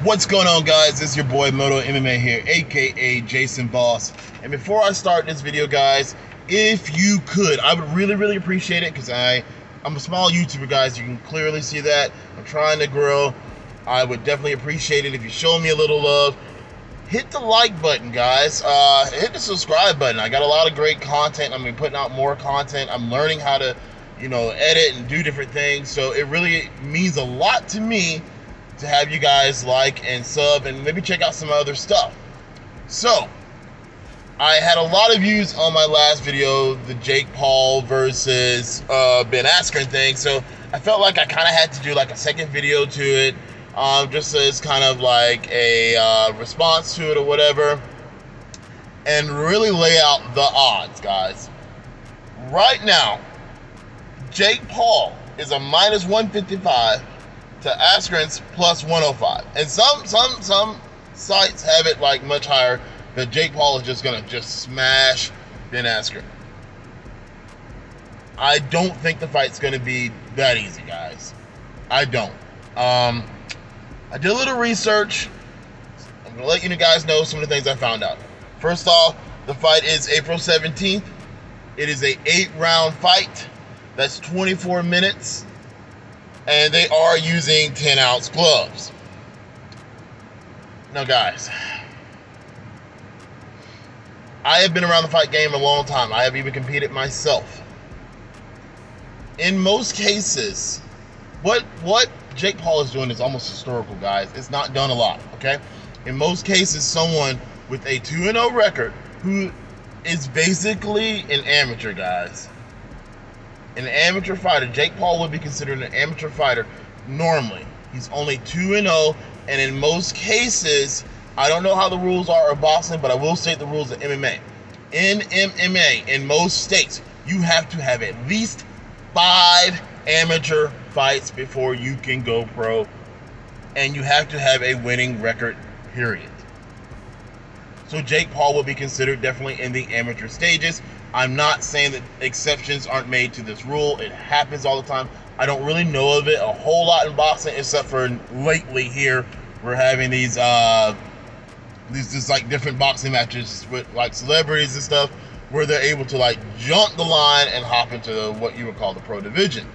What's going on, guys? It's your boy Moto MMA here, aka Jason Boss. And before I start this video, guys, if you could, I would really appreciate it, because I'm a small YouTuber, guys. You can clearly see that. I'm trying to grow. I would definitely appreciate it if you show me a little love. Hit the like button, guys. Hit the subscribe button. I got a lot of great content. I'm putting out more content. I'm learning how to, edit and do different things. So it really means a lot to me to have you guys like and sub and maybe check out some other stuff. So I had a lot of views on my last video, the Jake Paul versus Ben Askren thing. So I felt like I kind of had to do like a second video to it, just as kind of like a response to it or whatever, and really lay out the odds, guys. Right now, Jake Paul is a minus 155 to Askren's plus 105, and some sites have it like much higher, that Jake Paul is just gonna smash Ben Askren. I don't think the fight's gonna be that easy, guys. I don't. I did a little research. I'm gonna let you guys know some of the things I found out. First off, the fight is April 17th. It is a 8-round fight. That's 24 minutes. And they are using 10-ounce gloves. Now, guys, I have been around the fight game a long time. I have even competed myself. In most cases, what Jake Paul is doing is almost historical, guys. It's not done a lot, okay? In most cases, someone with a 2-0 record who is basically an amateur, guys. An amateur fighter. Jake Paul would be considered an amateur fighter normally. He's only 2-0, and in most cases, I don't know how the rules are of boxing, but I will state the rules of MMA. In MMA, in most states, you have to have at least 5 amateur fights before you can go pro, and you have to have a winning record, period. So Jake Paul will be considered definitely in the amateur stages. I'm not saying that exceptions aren't made to this rule. It happens all the time. I don't really know of it a whole lot in boxing, except for lately here we're having these just like different boxing matches with like celebrities and stuff, where they're able to like jump the line and hop into what you would call the pro division.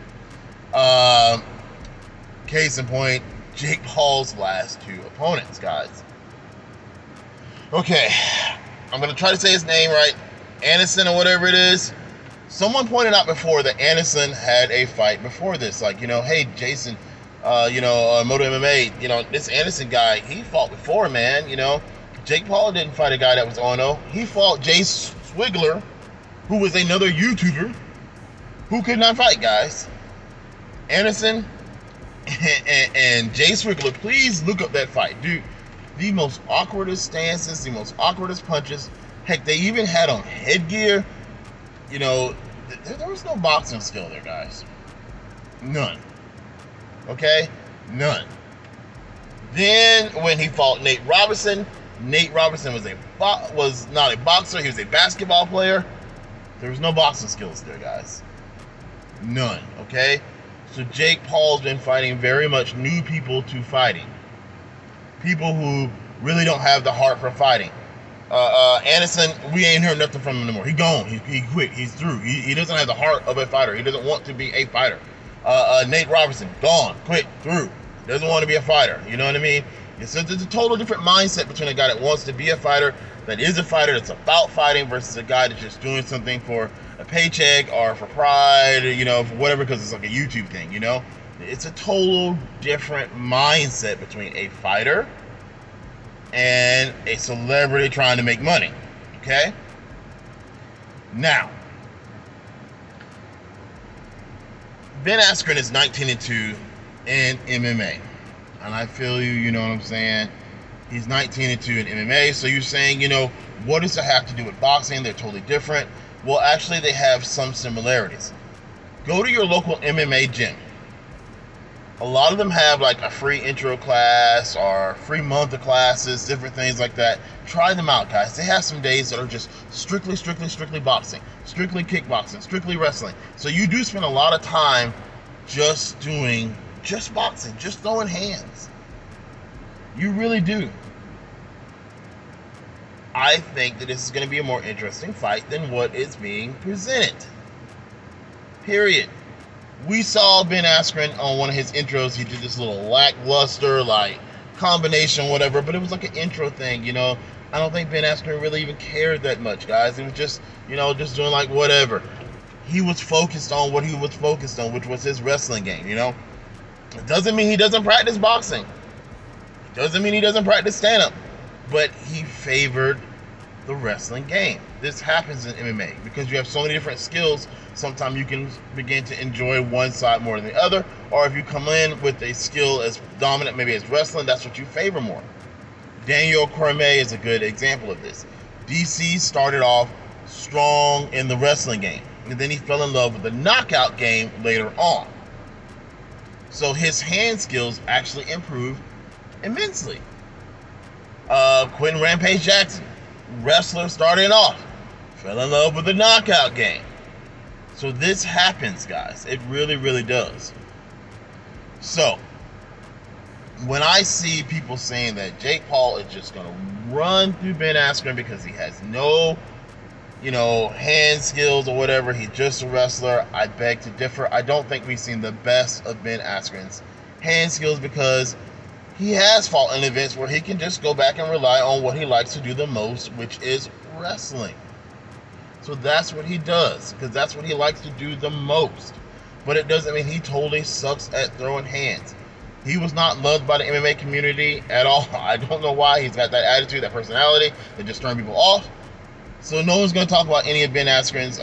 Case in point, Jake Paul's last 2 opponents, guys. Okay, I'm gonna try to say his name right. Anderson or whatever it is. Someone pointed out before that Anderson had a fight before this. Like, hey, Jason, Moto MMA, this Anderson guy, he fought before, man. Jake Paul didn't fight a guy that was 0-0. He fought Jay Swigler, who was another YouTuber who could not fight, guys. Anderson and Jay Swigler, please look up that fight. Dude, the most awkwardest stances, the most awkwardest punches. Heck, they even had on headgear. There was no boxing skill there, guys. None. Okay? None. Then, when he fought Nate Robinson was not a boxer. He was a basketball player. There was no boxing skills there, guys. None. Okay? So Jake Paul's been fighting very much new people to fighting. People who really don't have the heart for fighting. Anderson, we ain't heard nothing from him anymore. He gone. He quit. He's through. He doesn't have the heart of a fighter. He doesn't want to be a fighter. Nate Robinson, gone, quit, through. Doesn't want to be a fighter. You know what I mean? It's a total different mindset between a guy that wants to be a fighter, that is a fighter, that's about fighting, versus a guy that's just doing something for a paycheck or for pride, for whatever, because it's like a YouTube thing, It's a total different mindset between a fighter and a celebrity trying to make money, okay? Now, Ben Askren is 19-2 in MMA, and I feel you know what I'm saying? He's 19-2 in MMA, so you're saying, what does it have to do with boxing? They're totally different. Well, actually, they have some similarities. Go to your local MMA gym. A lot of them have like a free intro class or free month of classes, different things like that. Try them out, guys. They have some days that are just strictly boxing, strictly kickboxing, strictly wrestling. So you do spend a lot of time just boxing, just throwing hands. You really do. I think that this is going to be a more interesting fight than what is being presented. Period. We saw Ben Askren on one of his intros. He did this little lackluster, like, combination, whatever, but it was like an intro thing, you know. I don't think Ben Askren really even cared that much, guys. It was just, you know, just doing like whatever. He was focused on what he was focused on, which was his wrestling game, you know. It doesn't mean he doesn't practice boxing. It doesn't mean he doesn't practice stand-up. But he favored the wrestling game. This happens in MMA because you have so many different skills. Sometimes you can begin to enjoy one side more than the other, or if you come in with a skill as dominant, maybe as wrestling, that's what you favor more. Daniel Cormier is a good example of this. DC started off strong in the wrestling game, and then he fell in love with the knockout game later on. So his hand skills actually improved immensely. Quentin Rampage Jackson, wrestler starting off, fell in love with the knockout game. So this happens, guys. It really, really does. So when I see people saying that Jake Paul is just going to run through Ben Askren because he has no, you know, hand skills or whatever, he's just a wrestler, I beg to differ. I don't think we've seen the best of Ben Askren's hand skills because he has fought in events where he can just go back and rely on what he likes to do the most, which is wrestling. So that's what he does, because that's what he likes to do the most. But it doesn't mean he totally sucks at throwing hands. He was not loved by the MMA community at all. I don't know why. He's got that attitude, that personality that just turns people off. So no one's going to talk about any of Ben Askren's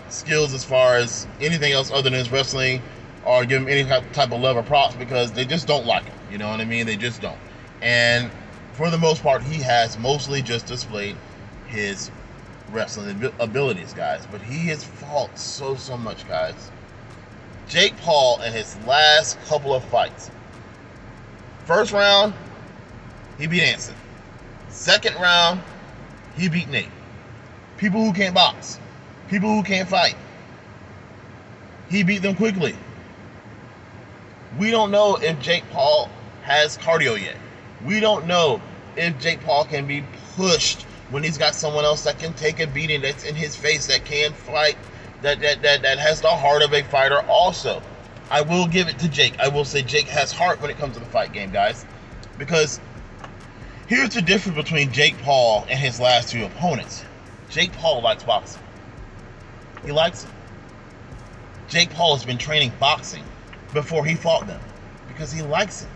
skills as far as anything else other than his wrestling, or give him any type of love or props, because they just don't like him. You know what I mean? They just don't. And for the most part, he has mostly just displayed his wrestling abilities, guys. But he has fought so much, guys. Jake Paul in his last couple of fights. First round, he beat Anson. Second round, he beat Nate. People who can't box. People who can't fight. He beat them quickly. We don't know if Jake Paul has cardio yet. We don't know if Jake Paul can be pushed when he's got someone else that can take a beating, that's in his face, that can fight, that has the heart of a fighter also. I will give it to Jake. I will say Jake has heart when it comes to the fight game, guys. Because here's the difference between Jake Paul and his last two opponents. Jake Paul likes boxing. He likes it. Jake Paul has been training boxing before he fought them because he likes it.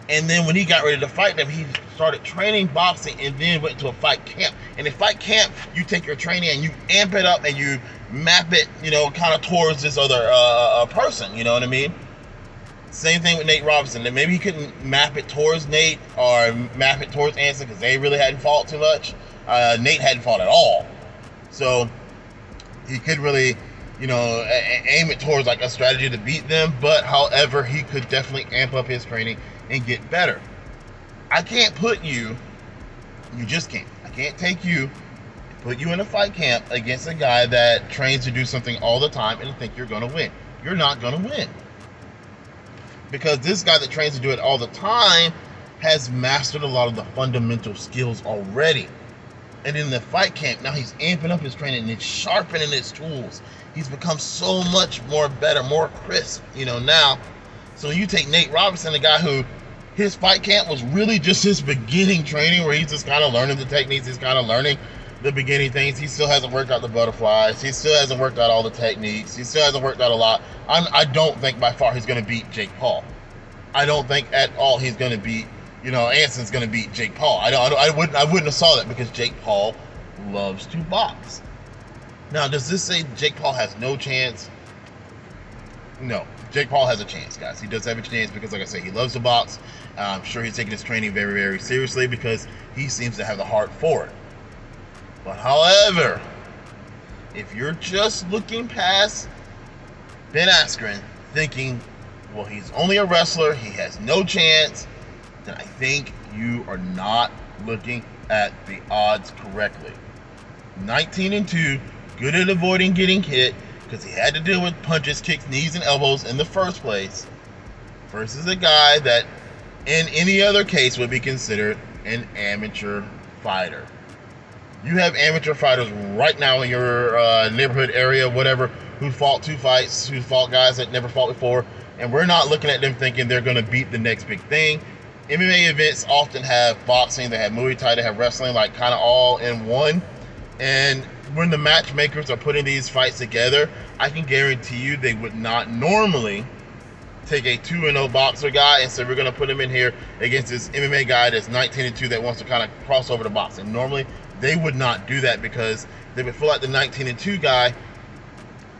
And then when he got ready to fight them, he started training boxing and then went to a fight camp. And in fight camp, you take your training and you amp it up and you map it, you know, kind of towards this other person, you know what I mean? Same thing with Nate Robinson. And maybe he couldn't map it towards Nate or map it towards Anson because they really hadn't fought too much. Nate hadn't fought at all. So he could really, you know, aim it towards like a strategy to beat them. But however, he could definitely amp up his training and get better. I can't put you just can't. I can't take you, put you in a fight camp against a guy that trains to do something all the time and think you're going to win. You're not going to win. Because this guy that trains to do it all the time has mastered a lot of the fundamental skills already. And in the fight camp, now he's amping up his training and he's sharpening his tools. He's become so much more better, more crisp, you know, now. So you take Nate Robinson, a guy who his fight camp was really just his beginning training where he's just kind of learning the techniques. He's kind of learning the beginning things. He still hasn't worked out the butterflies. He still hasn't worked out all the techniques. He still hasn't worked out a lot. I don't think by far he's going to beat Jake Paul. I don't think at all he's going to beat, you know, Anson's going to beat Jake Paul. I wouldn't have saw that because Jake Paul loves to box. Now, does this say Jake Paul has no chance? No. Jake Paul has a chance, guys. He does have a chance because, like I say, he loves to box. I'm sure he's taking his training very, very seriously because he seems to have the heart for it. But however, if you're just looking past Ben Askren, thinking, well, he's only a wrestler, he has no chance, then I think you are not looking at the odds correctly. 19-2, good at avoiding getting hit, because he had to deal with punches, kicks, knees, and elbows in the first place, versus a guy that in any other case would be considered an amateur fighter. You have amateur fighters right now in your neighborhood area, whatever, who fought 2 fights, who fought guys that never fought before, and we're not looking at them thinking they're going to beat the next big thing. MMA events often have boxing, they have Muay Thai, they have wrestling, like kind of all in one. And when the matchmakers are putting these fights together, I can guarantee you they would not normally take a 2-0 boxer guy and say we're going to put him in here against this MMA guy that's 19-2 that wants to kind of cross over to boxing. Normally, they would not do that because they would feel like the 19-2 guy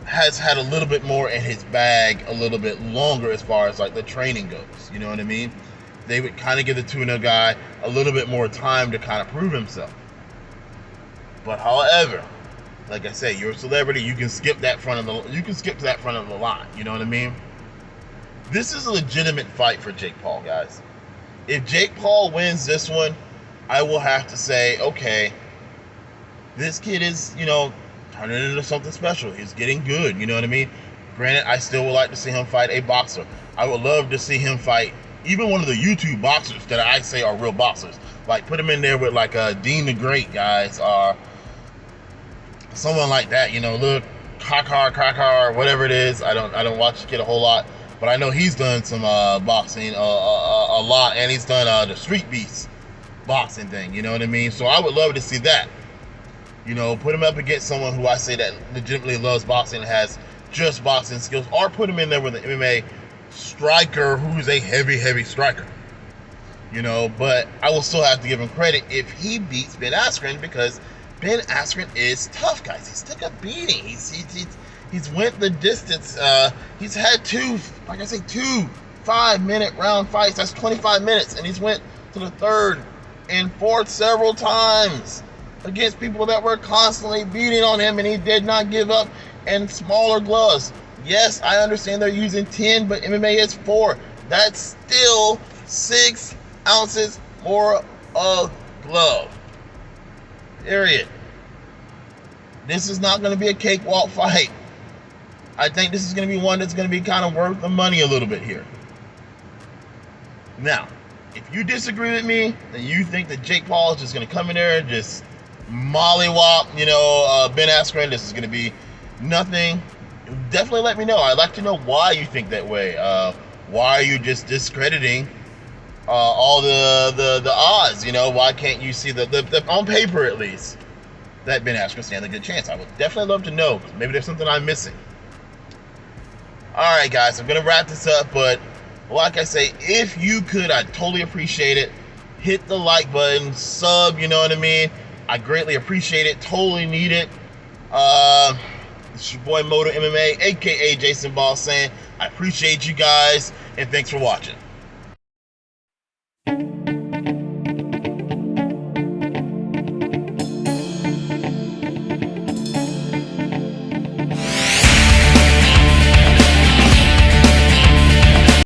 has had a little bit more in his bag a little bit longer as far as like the training goes. You know what I mean? They would kind of give the 2-0 guy a little bit more time to kind of prove himself. But however, like I say, you're a celebrity. You can skip that front of the. You can skip to that front of the line. You know what I mean? This is a legitimate fight for Jake Paul, guys. If Jake Paul wins this one, I will have to say, okay, this kid is, you know, turning into something special. He's getting good. You know what I mean? Granted, I still would like to see him fight a boxer. I would love to see him fight even one of the YouTube boxers that I say are real boxers. Like, put him in there with like Dean the Great, guys, or someone like that. You know, look, Kakar, whatever it is. I don't watch the kid a whole lot, but I know he's done some boxing a lot, and he's done the Street Beast boxing thing. You know what I mean? So I would love to see that. You know, put him up against someone who I say that legitimately loves boxing and has just boxing skills, or put him in there with an MMA striker who's a heavy striker. You know, but I will still have to give him credit if he beats Ben Askren, because Ben Askren is tough, guys. He's took a beating. He's went the distance. He's had two 5-minute round fights. That's 25 minutes, and he's went to the 3rd and 4th several times against people that were constantly beating on him, and he did not give up. And smaller gloves. Yes, I understand they're using 10, but MMA is 4. That's still 6 ounces more of glove. Period. This is not going to be a cakewalk fight. I think this is going to be one that's going to be kind of worth the money a little bit here. Now, if you disagree with me and you think that Jake Paul is just going to come in there and just mollywop, you know, Ben Askren, this is going to be nothing, definitely let me know. I'd like to know why you think that way. Why are you just discrediting all the odds? You know, why can't you see the on paper at least that Ben Askren stands a good chance? I would definitely love to know. Maybe there's something I'm missing. All right, guys, I'm gonna wrap this up, but like I say, if you could, I'd totally appreciate it. Hit the like button, sub, you know what I mean? I greatly appreciate it. Totally need it. It's your boy Moto MMA, aka Jason Ball, saying I appreciate you guys and thanks for watching.